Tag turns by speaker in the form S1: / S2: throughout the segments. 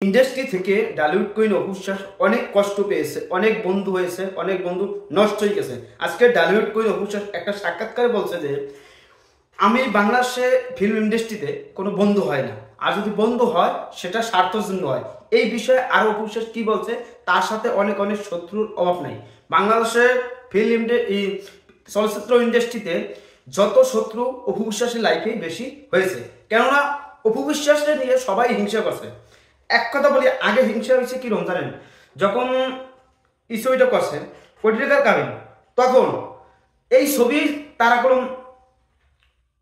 S1: Industry থেকে Dhallywood queen Apu Biswas অনেক কষ্ট পেয়েছে, অনেক বন্ধু হয়েছে, অনেক বন্ধু নষ্ট হয়ে গেছে। আজকে ডালিউড কুইন অপু বিশ্বাস একটা সাক্ষাৎকারে বলছে যে আমি বাংলাদেশে ফিল্ম ইন্ডাস্ট্রিতে কোনো বন্ধু হয় না, আর যদি বন্ধু হয় সেটা স্বার্থের জন্য হয়। এই বিষয়ে আরো অপু বিশ্বাস কি বলছে, তার সাথে অনেক অনেক শত্রুর অভাব নাই। বাংলাদেশের ফিল্ম চলচ্চিত্র ইন্ডাস্ট্রিতে যত শত্রু অপু বিশ্বাসের লাইফেই বেশি হয়েছে, কেননা অপু বিশ্বাসকে নিয়ে সবাই হিংসা করছে। এক কথা বলি, আগে হিংসা হয়েছে কি জানেন, যখন এই ছবিটা করছেন পত্রিকার কাবিন, তখন এই ছবি তারা কোনো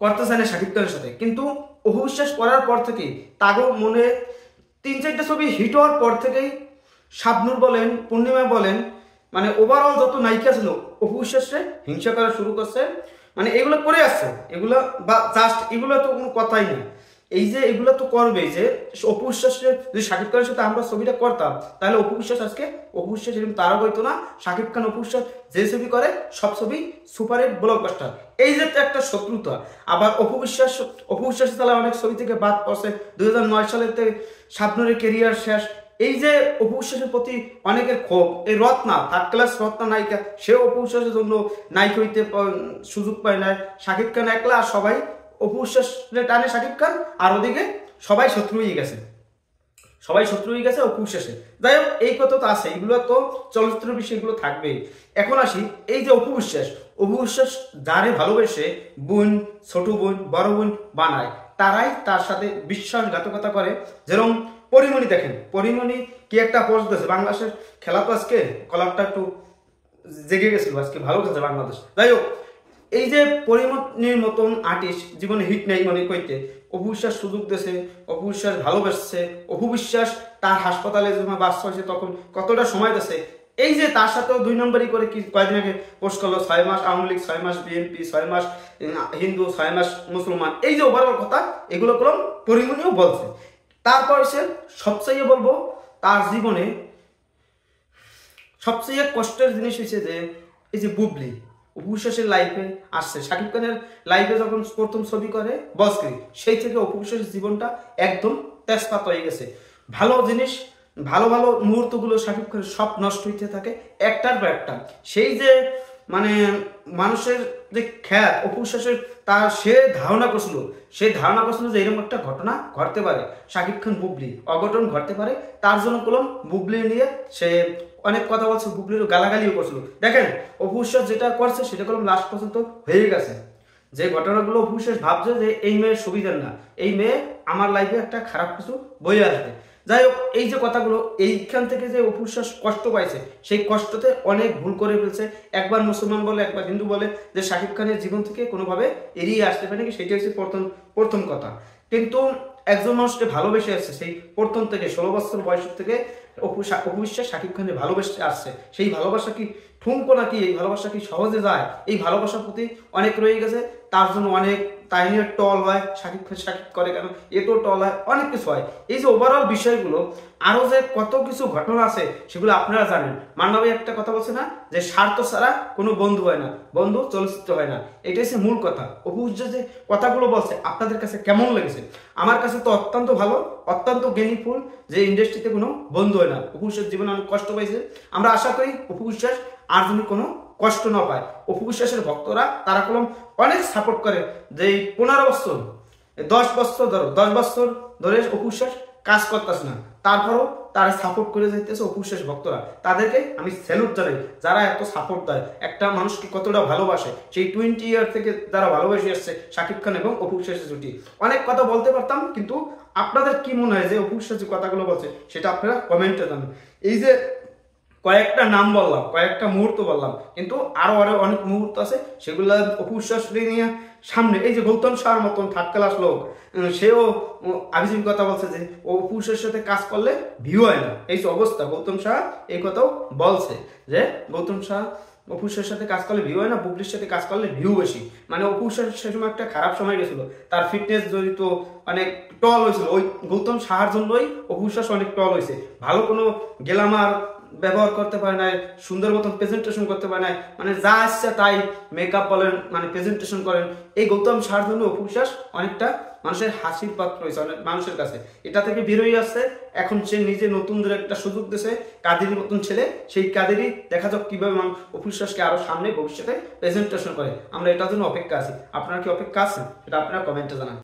S1: করতে চায় না শাকিব খানের সাথে, কিন্তু অপু বিশ্বাস করার পর থেকেই তাগো মনে 3-4টা ছবি হিট হওয়ার পর থেকেই শাবনূর বলেন, পূর্ণিমা বলেন, মানে ওভারঅল যত নায়িকা ছিল অপু বিশ্বাসে হিংসা করা শুরু করছে। মানে এগুলো করে আসছে, এগুলো বা জাস্ট এগুলো তো কোনো কথাই নেই। এই যে এগুলো তো করবে, যে অপু বিশ্বাসের যদি শাকিব খানের সাথে আমরা ছবিটা করতাম, তাহলে অপু বিশ্বাস আজকে অপু বিশ্বাস এরকম তারা হইতো না। শাকিব খান অপু বিশ্বাস যে ছবি করে সব ছবি সুপারহিট ব্লকবাস্টার। এই যে একটা শত্রুতা। আবার অপু বিশ্বাস তাহলে অনেক ছবি থেকে বাদ পড়ছে। 2009 সালেতে শাবনূরের কেরিয়ার শেষ। এই যে অপু বিশ্বাসের প্রতি অনেকের ক্ষোভ, এই রত্না থার্ড ক্লাস রত্না নায়িকা, সেও অপু বিশ্বাসের জন্য নায়িকা হইতে সুযোগ পায় না। শাকিব খান একলা, আর সবাই অপু বিশ্বাসের টানে শাকিব খান, আর ওদিকে সবাই শত্রু হয়ে গেছে, অপু বিশ্বাসে। যাই হোক, এই কথা তো আছে, এগুলো তো চলচ্চিত্র বিষয়, এগুলো থাকবেই। এখন আসি, এই যে অপু বিশ্বাস যারে ভালোবেসে বোন, ছোট বোন, বড় বোন বানায়, তারাই তার সাথে বিশ্বাসঘাতকতা করে। যেরকম পরিমণি দেখেন, পরিমণি কি একটা পোস্ট দিয়েছে, বাংলাদেশের খেলা তো আজকে কলারটা একটু জেগে গেছিল, আজকে ভালো খেলছে বাংলাদেশ। যাই হোক, এই যে পরিমণির মতন আর্টিস্ট জীবনে হিট নেই মনে কইতে অপু বিশ্বাস সুযোগ দিয়েছে, অপু বিশ্বাস ভালোবাসছে, অপু বিশ্বাস তার হাসপাতালে যখন বাচ্চা হয়েছে তখন কতটা সময় দিয়েছে। এই যে তার সাথেও 2 নম্বরই করে কি কয়েকদিন আগে পোস্ট করলো, 6 মাস আওয়ামী লীগ, 6 মাস বিএনপি, 6 মাস হিন্দু, 6 মাস মুসলমান। এই যে ওভারঅল কথা, এগুলো কলম পরিমণিও বলছে। তারপর সে সবচেয়ে বলবো, তার জীবনে সবচেয়ে কষ্টের জিনিস হয়েছে যে এই যে বুবলি অপু বিশ্বাসের লাইফে আসছে। শাকিব খানের লাইফে যখন প্রথম ছবি করে বসগিরি, সেই থেকে অপু বিশ্বাসের জীবনটা একদম তেজপাত হয়ে গেছে। ভালো জিনিস, ভালো ভালো মুহূর্তগুলো শাকিব খানের সব নষ্ট হইতে থাকে একটার পর একটা। সেই যে মানে মানুষের যে খ্যাত অপু বিশ্বাসের, তার সে ধারণা করছিল যে এরকম একটা ঘটনা ঘটতে পারে, শাকিব খান বুবলি অঘটন ঘটতে পারে। তার জন্য কলম বুবলি নিয়ে সে অনেক কথা বলছে, বুবলিরও গালাগালিও করছিল। দেখেন অপু বিশ্বাস যেটা করছে সেটা কলম লাস্ট পর্যন্ত হয়ে গেছে। যে ঘটনাগুলো অপু বিশ্বাস ভাবছে যে এই মেয়ের সুবিধার না, এই মেয়ে আমার লাইফে একটা খারাপ কিছু বয়ে আসবে। যাই হোক, এই যে কথাগুলো, এইখান থেকে যে অপু বিশ্বাস কষ্ট পাইছে, সেই কষ্টতে অনেক ভুল করে ফেলছে। একবার মুসলমান বলে, একবার হিন্দু বলে, যে শাকিব খানের জীবন থেকে কোনোভাবে এড়িয়ে আসতে পারে নাকি, সেটা হচ্ছে প্রথম কথা। কিন্তু একজন মানুষকে ভালোবেসে আসছে সেই প্রথম থেকে, 16 বছর বয়স থেকে অপু বিশ্বাস শাকিব খানের ভালোবেসে আসছে। সেই ভালোবাসা কি ঠুনকো নাকি, এই ভালোবাসা কি সহজে যায়? এই ভালোবাসার প্রতি অনেক রয়ে গেছে, তার জন্য অনেক তাই নিয়ে টল হয়, শাকিব করে কেন, এতো টল হয়, অনেক কিছু হয়। এই যে ওভারঅল বিষয়গুলো, আরো যে কত কিছু ঘটনা আছে সেগুলো আপনারা জানেন। মান্না ভাই একটা কথা বলছে না, যে স্বার্থ ছাড়া কোনো বন্ধু হয় না, বন্ধু চলচ্চিত্র হয় না। এটাই হচ্ছে মূল কথা। অপু বিশ্বাস যে কথাগুলো বলছে আপনাদের কাছে কেমন লেগেছে? আমার কাছে তো অত্যন্ত ভালো, অত্যন্ত জ্ঞানীফুল, যে ইন্ডাস্ট্রিতে কোনো বন্ধু হয় না। অপু বিশ্বাস জীবনে অনেক কষ্ট পাইছে, আমরা আশা করি অপু বিশ্বাস আর যদি কোনো কষ্ট না পায়। অপু বিশ্বাসের ভক্তরা তারা কলম অনেক সাপোর্ট করে, যে 15 বছর 10 বছর ধরো 10 বছর ধরে অপু বিশ্বাস কাজ করতেছে না, তারপরও তারা সাপোর্ট করে যাইতেছে অপু বিশ্বাস ভক্তরা। তাদেরকে আমি স্যালুট জানাই, যারা এত সাপোর্ট দেয়, একটা মানুষকে কতটা ভালোবাসে। সেই 20 ইয়ার থেকে যারা ভালোবেসে আসছে শাকিব খান এবং অপু বিশ্বাসের জুটি। অনেক কথা বলতে পারতাম, কিন্তু আপনাদের কি মনে হয় যে অপু বিশ্বাস যে কথাগুলো বলছে সেটা আপনারা কমেন্টে জানান। এই যে কয়েকটা নাম বললাম, কয়েকটা মুহূর্ত বললাম, কিন্তু আরো অনেক মুহূর্ত আছে, সেগুলো অপু বিশ্বাস নিয়ে সামনে। এই যে গৌতম শাহর মতন থার্ড ক্লাস লোক, সেও আভিজির কথা বলছে যে অপু বিশ্বাসের সাথে কাজ করলে ভিউ হয় না। এই যে অবস্থা, গৌতম শাহ এই কথাও বলছে যে গৌতম শাহ অপু বিশ্বাসের সাথে কাজ করলে ভিউ হয় না, বুবলির সাথে কাজ করলে ভিউ বেশি। মানে অপু বিশ্বাস সে সময় একটা খারাপ সময় গেছিল, তার ফিটনেস জড়িত অনেক টল হয়েছিল, ওই গৌতম শাহর জন্যই অপু বিশ্বাস অনেক টল হয়েছে। ভালো কোনো গেলামার ব্যবহার করতে পারে না, সুন্দর মতন প্রেজেন্টেশন করতে পারে না, মানে যা আসছে তাই মেকআপ বলেন মানে প্রেজেন্টেশন করেন। এই গৌতম সার জন্য অপু বিশ্বাস অনেকটা মানুষের হাসির পাত্র হয়েছে অনেক মানুষের কাছে, এটা থেকে বেরোই আসছে। এখন সে নিজে নতুন একটা সুযোগ দিয়েছে, কাদেরই মতন ছেলে, সেই কাদেরই দেখা যাক কিভাবে অপু বিশ্বাসকে আরো সামনে ভবিষ্যতে প্রেজেন্টেশন করে। আমরা এটার জন্য অপেক্ষা আছি। আপনারা কি অপেক্ষা আছেন? এটা আপনারা কমেন্টে জানান।